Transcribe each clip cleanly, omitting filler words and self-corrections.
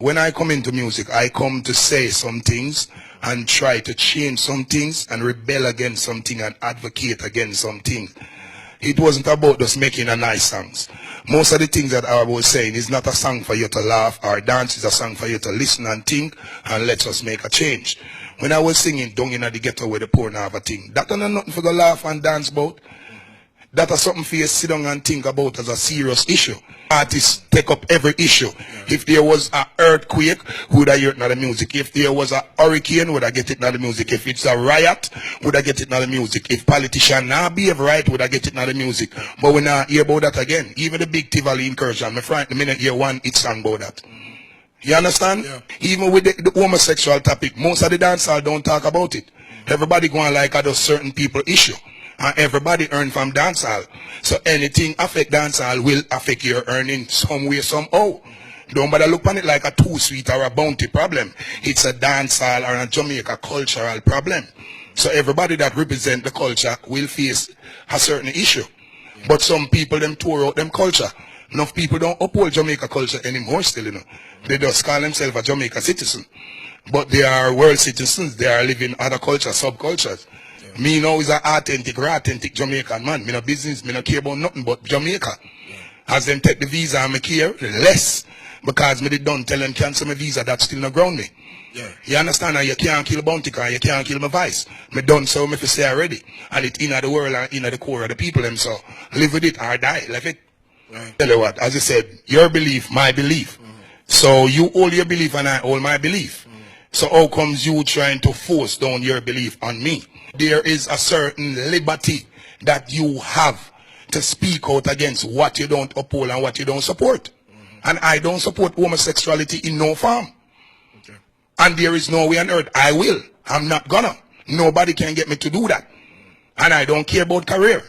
When I come into music, I come to say some things and try to change some things and rebel against something and advocate against something. It wasn't about just making a nice songs. Most of the things that I was saying is not a song for you to laugh or dance. It's a song for you to listen and think and let us make a change. When I was singing Down in the Ghetto where the poor now have a thing, that is nothing for the laugh and dance about. That is something for you to sit down and think about as a serious issue. Artists take up every issue. If there was an earthquake, would I hear it in the music? If there was a hurricane, would I get it in the music? If it's a riot, would I get it in the music? If politicians not behave right, would I get it in the music? But we not hear about that again. Even the Big Tivoli incursion, my friend, the minute hear one, it's song about that. You understand? Yeah. Even with the homosexual topic, most of the dancehall don't talk about it. Everybody going like a certain people issue. And everybody earn from dancehall. So anything affect dancehall will affect your earning some way, somehow. Don't bother look on it like a too sweet or a bounty problem. It's a dancehall or a Jamaica cultural problem. So everybody that represent the culture will face a certain issue. But some people them tore out them culture. Enough people don't uphold Jamaica culture anymore still, you know. They just call themselves a Jamaica citizen. But they are world citizens. They are living other cultures, subcultures. Me now is an authentic Jamaican man. Me no business, me no care about nothing but Jamaica. As them take the visa and me care less. Because me did done tell them cancel my visa, that still not ground me. You understand? And you can't kill Bounty car, you can't kill my vice. Me done so me for say already. And it in the world and in the core of the people them, so live with it or die. Left it. Tell you what, as I said, your belief, my belief. So you hold your belief and I hold my belief. So how comes you trying to force down your belief on me? There is a certain liberty that you have to speak out against what you don't uphold and what you don't support. And I don't support homosexuality in no form. And there is no way on earth I will. I'm not gonna. Nobody can get me to do that. And I don't care about career.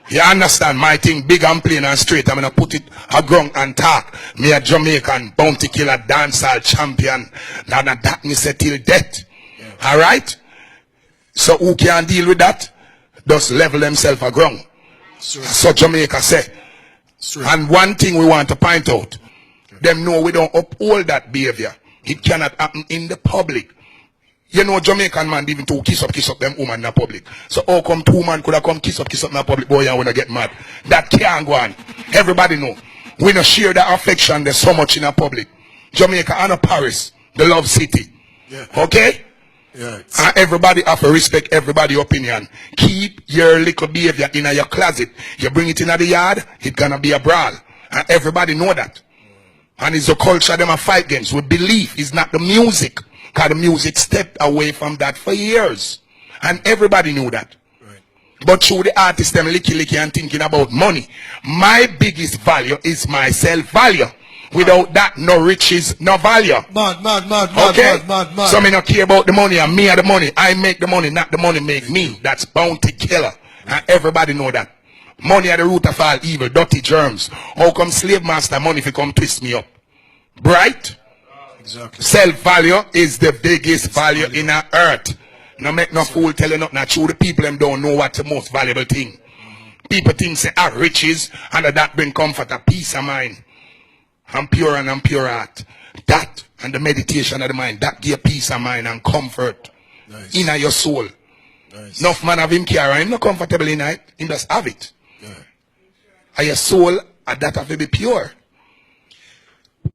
You understand my thing big and plain and straight. I'm gonna put it a ground and talk. Me a Jamaican bounty killer dancehall champion. That me say till death. Alright? So who can deal with that? Just level themselves a ground. So Jamaica say. And one thing we want to point out. Them know we don't uphold that behavior. It cannot happen in the public. You know Jamaican man even to kiss up them woman in the public. So how come two man could have come kiss up in the public, boy, and wanna get mad? That can't go on. Everybody know. We don't share the affection there's so much in the public. Jamaica and Paris, the love city. Okay? And everybody have to respect everybody's opinion. Keep your little behavior in your closet. You bring it in the yard, it's gonna be a brawl. And everybody know that. And it's the culture them a fight against. We believe it's not the music. Because the music stepped away from that for years. And everybody knew that. But through the artists them licky and thinking about money. My biggest value is my self-value. Without that, no riches, no value. Mad. So me not care about the money and me are the money. I make the money, not the money make me. That's bounty killer. And everybody know that. Money at the root of all evil, dirty germs. How come slave master money if you come twist me up? Bright? Exactly. Self-value is the biggest value in our earth. No make no fool tell you nothing. Not true. The people them don't know what's the most valuable thing. People think say riches and that bring comfort and peace of mind. And pure heart. That and the meditation of the mind, that give peace of mind and comfort in your soul. Enough man have him care, him not comfortable in it, him just have it. And your soul, that have to be pure.